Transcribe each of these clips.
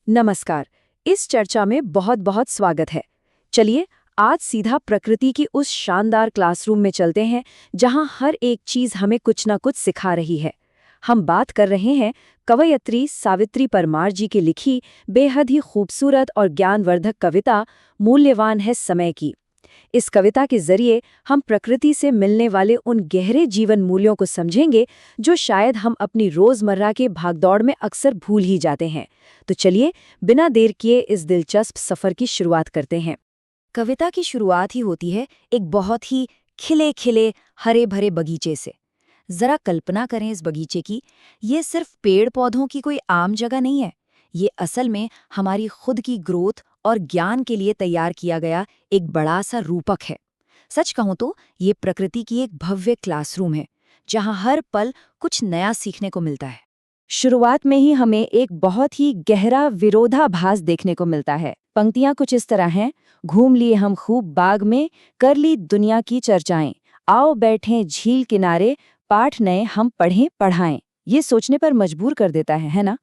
नमस्कार। इस चर्चा में बहुत बहुत स्वागत है। चलिए आज सीधा प्रकृति की उस शानदार क्लासरूम में चलते हैं जहां हर एक चीज हमें कुछ ना कुछ सिखा रही है। हम बात कर रहे हैं कवयित्री सावित्री परमार जी की लिखी बेहद ही खूबसूरत और ज्ञानवर्धक कविता मूल्यवान है समय की। इस कविता के जरिए हम प्रकृति से मिलने वाले उन गहरे जीवन मूल्यों को समझेंगे जो शायद हम अपनी रोजमर्रा के भागदौड़ में अक्सर भूल ही जाते हैं। तो चलिए बिना देर किए इस दिलचस्प सफर की शुरुआत करते हैं। कविता की शुरुआत ही होती है एक बहुत ही खिले खिले हरे भरे बगीचे से। जरा कल्पना करें इस बगीचे की। ये सिर्फ पेड़ पौधों की कोई आम जगह नहीं है। ये असल में हमारी खुद की ग्रोथ और ज्ञान के लिए तैयार किया गया एक बड़ा सा रूपक है। सच कहूं तो ये प्रकृति की एक भव्य क्लासरूम है जहां हर पल कुछ नया सीखने को मिलता है। शुरुआत में ही हमें एक बहुत ही गहरा विरोधाभास देखने को मिलता है। पंक्तियां कुछ इस तरह हैं। घूम लिए हम खूब बाग में, कर ली दुनिया की चर्चाएं, आओ बैठें झील किनारे, पाठ नए हम पढ़ें पढ़ाएं। ये सोचने पर मजबूर कर देता है ना?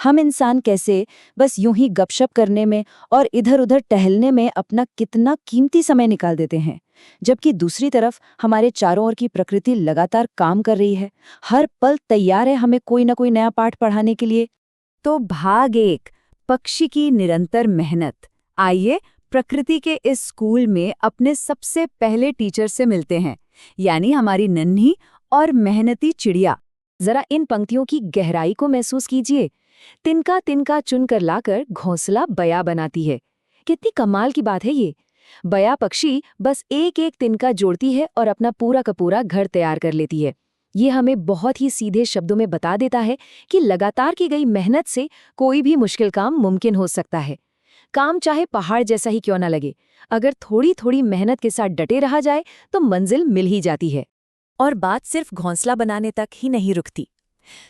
हम इंसान कैसे बस यूं ही गपशप करने में और इधर-उधर टहलने में अपना कितना कीमती समय निकाल देते हैं, जबकि दूसरी तरफ हमारे चारों ओर की प्रकृति लगातार काम कर रही है, हर पल तैयार है हमें कोई ना कोई नया पाठ पढ़ाने के लिए। तो भाग एक, पक्षी की निरंतर मेहनत। आइए प्रकृति के इस स्कूल में अपने सबसे पहले टीचर से मिलते हैं, यानी हमारी नन्ही और मेहनती चिड़िया। जरा इन पंक्तियों की गहराई को महसूस कीजिए। तिनका तिनका चुनकर लाकर घोंसला बया बनाती है। कितनी कमाल की बात है ये। बया पक्षी बस एक एक तिनका जोड़ती है और अपना पूरा का पूरा घर तैयार कर लेती है। ये हमें बहुत ही सीधे शब्दों में बता देता है कि लगातार की गई मेहनत से कोई भी मुश्किल काम मुमकिन हो सकता है। काम चाहे पहाड़ जैसा ही क्यों ना लगे, अगर थोड़ी थोड़ी मेहनत के साथ डटे रहा जाए तो मंजिल मिल ही जाती है। और बात सिर्फ घोंसला बनाने तक ही नहीं रुकती।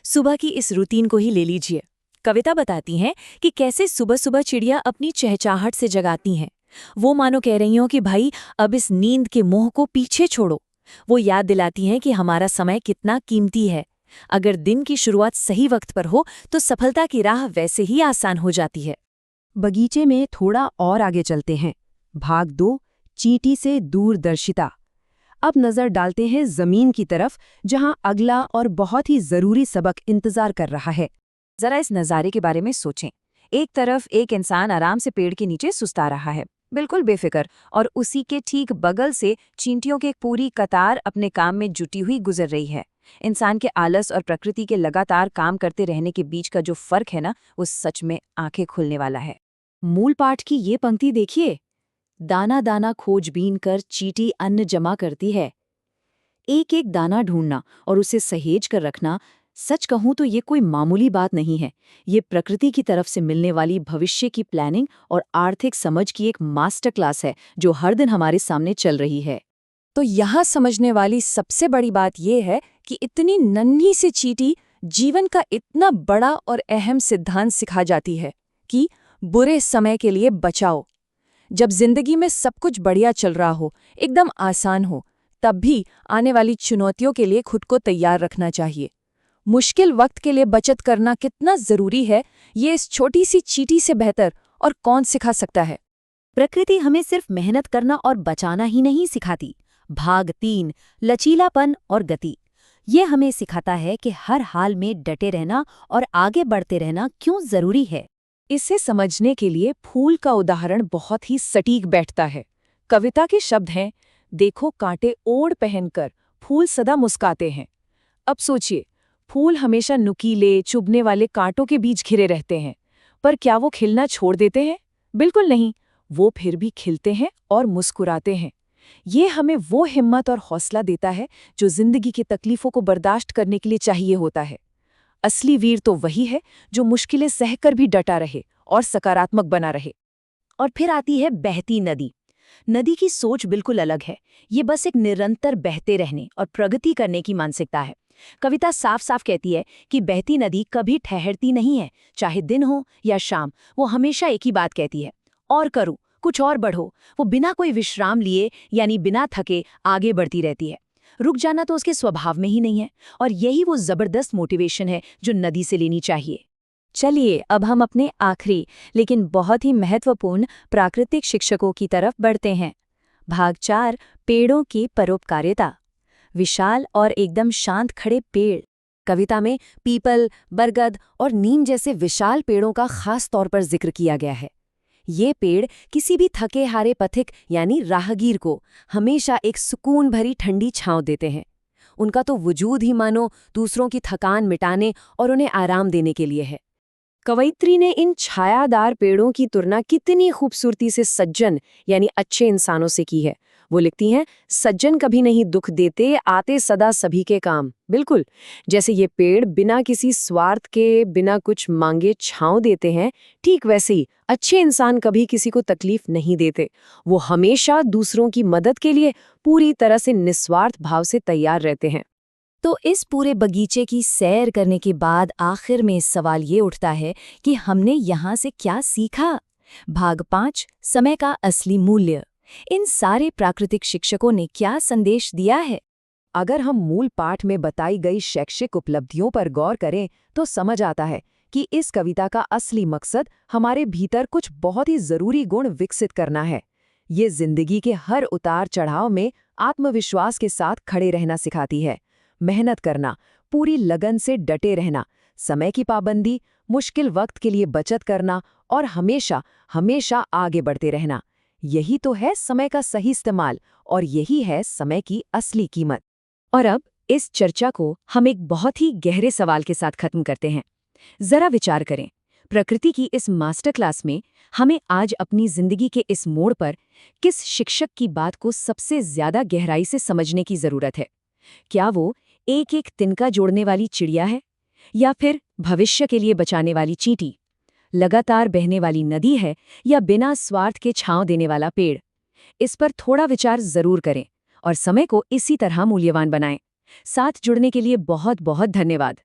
सुबह की इस रूटीन को ही ले लीजिए। कविता बताती हैं कि कैसे सुबह सुबह चिड़िया अपनी चहचहाहट से जगाती हैं। वो मानो कह रही हों कि भाई अब इस नींद के मोह को पीछे छोड़ो। वो याद दिलाती हैं कि हमारा समय कितना कीमती है। अगर दिन की शुरुआत सही वक्त पर हो तो सफलता की राह वैसे ही आसान हो जाती है। बगीचे में थोड़ा और आगे चलते हैं। भाग 2, चींटी से दूरदर्शिता। अब नजर डालते हैं जमीन की तरफ, जहां अगला और बहुत ही जरूरी सबक इंतजार कर रहा है। जरा इस नज़ारे के बारे में सोचें। एक तरफ एक इंसान आराम से पेड़ के नीचे सुस्ता रहा है, बिल्कुल बेफिक्र, और उसी के ठीक बगल से चींटियों की एक पूरी कतार अपने काम में जुटी हुई गुजर रही है। इंसान के आलस और प्रकृति के लगातार काम करते रहने के बीच का जो फर्क है ना, वो सच में आंखें खुलने वाला है। मूल पाठ की ये पंक्ति देखिए। दाना दाना खोजबीन कर चींटी अन्न जमा करती है। एक एक दाना ढूंढना और उसे सहेज कर रखना, सच कहूं तो ये कोई मामूली बात नहीं है। ये प्रकृति की तरफ से मिलने वाली भविष्य की प्लानिंग और आर्थिक समझ की एक मास्टर क्लास है जो हर दिन हमारे सामने चल रही है। तो यहाँ समझने वाली सबसे बड़ी बात यह है कि इतनी नन्ही सी चींटी जीवन का इतना बड़ा और अहम सिद्धांत सिखा जाती है कि बुरे समय के लिए बचाओ। जब जिंदगी में सब कुछ बढ़िया चल रहा हो, एकदम आसान हो, तब भी आने वाली चुनौतियों के लिए खुद को तैयार रखना चाहिए। मुश्किल वक्त के लिए बचत करना कितना जरूरी है, ये इस छोटी सी चींटी से बेहतर और कौन सिखा सकता है। प्रकृति हमें सिर्फ मेहनत करना और बचाना ही नहीं सिखाती। भाग 3, लचीलापन और गति। ये हमें सिखाता है कि हर हाल में डटे रहना और आगे बढ़ते रहना क्यों जरूरी है। इसे समझने के लिए फूल का उदाहरण बहुत ही सटीक बैठता है। कविता के शब्द हैं, देखो कांटे ओढ़ पहनकर फूल सदा मुस्काते हैं। अब सोचिए, फूल हमेशा नुकीले चुभने वाले कांटों के बीच घिरे रहते हैं, पर क्या वो खिलना छोड़ देते हैं? बिल्कुल नहीं। वो फिर भी खिलते हैं और मुस्कुराते हैं। ये हमें वो हिम्मत और हौसला देता है जो जिंदगी की तकलीफों को बर्दाश्त करने के लिए चाहिए होता है। असली वीर तो वही है जो मुश्किलें सहकर भी डटा रहे और सकारात्मक बना रहे। और फिर आती है बहती नदी। नदी की सोच बिल्कुल अलग है। ये बस एक निरंतर बहते रहने और प्रगति करने की मानसिकता है। कविता साफ साफ कहती है कि बहती नदी कभी ठहरती नहीं है, चाहे दिन हो या शाम। वो हमेशा एक ही बात कहती है, और करो, कुछ और बढ़ो। वो बिना कोई विश्राम लिए यानी बिना थके आगे बढ़ती रहती है। रुक जाना तो उसके स्वभाव में ही नहीं है, और यही वो जबरदस्त मोटिवेशन है जो नदी से लेनी चाहिए। चलिए अब हम अपने आखिरी लेकिन बहुत ही महत्वपूर्ण प्राकृतिक शिक्षकों की तरफ बढ़ते हैं। भाग 4, पेड़ों की परोपकारिता। विशाल और एकदम शांत खड़े पेड़। कविता में पीपल, बरगद और नीम जैसे विशाल पेड़ों का खास तौर पर जिक्र किया गया है। ये पेड़ किसी भी थके हारे पथिक यानी राहगीर को हमेशा एक सुकून भरी ठंडी छांव देते हैं। उनका तो वजूद ही मानो दूसरों की थकान मिटाने और उन्हें आराम देने के लिए है। कवयित्री ने इन छायादार पेड़ों की तुलना कितनी खूबसूरती से सज्जन यानी अच्छे इंसानों से की है। वो लिखती हैं, सज्जन कभी नहीं दुख देते, आते सदा सभी के काम। बिल्कुल, जैसे ये पेड़ बिना किसी स्वार्थ के, बिना कुछ मांगे छांव देते हैं, ठीक वैसे ही अच्छे इंसान कभी किसी को तकलीफ नहीं देते। वो हमेशा दूसरों की मदद के लिए पूरी तरह से निस्वार्थ भाव से तैयार रहते हैं। तो इस पूरे बगीचे की सैर करने के बाद आखिर में सवाल ये उठता है कि हमने यहाँ से क्या सीखा। भाग 5, समय का असली मूल्य। इन सारे प्राकृतिक शिक्षकों ने क्या संदेश दिया है? अगर हम मूल पाठ में बताई गई शैक्षिक उपलब्धियों पर गौर करें तो समझ आता है कि इस कविता का असली मकसद हमारे भीतर कुछ बहुत ही जरूरी गुण विकसित करना है। ये जिंदगी के हर उतार चढ़ाव में आत्मविश्वास के साथ खड़े रहना सिखाती है। मेहनत करना, पूरी लगन से डटे रहना, समय की पाबंदी, मुश्किल वक्त के लिए बचत करना और हमेशा हमेशा आगे बढ़ते रहना। यही तो है समय का सही इस्तेमाल और यही है समय की असली कीमत। और अब इस चर्चा को हम एक बहुत ही गहरे सवाल के साथ खत्म करते हैं। जरा विचार करें, प्रकृति की इस मास्टर क्लास में हमें आज अपनी जिंदगी के इस मोड़ पर किस शिक्षक की बात को सबसे ज्यादा गहराई से समझने की जरूरत है? क्या वो एक एक तिनका जोड़ने वाली चिड़िया है, या फिर भविष्य के लिए बचाने वाली चींटी, लगातार बहने वाली नदी है, या बिना स्वार्थ के छांव देने वाला पेड़? इस पर थोड़ा विचार जरूर करें और समय को इसी तरह मूल्यवान बनाएं। साथ जुड़ने के लिए बहुत बहुत धन्यवाद।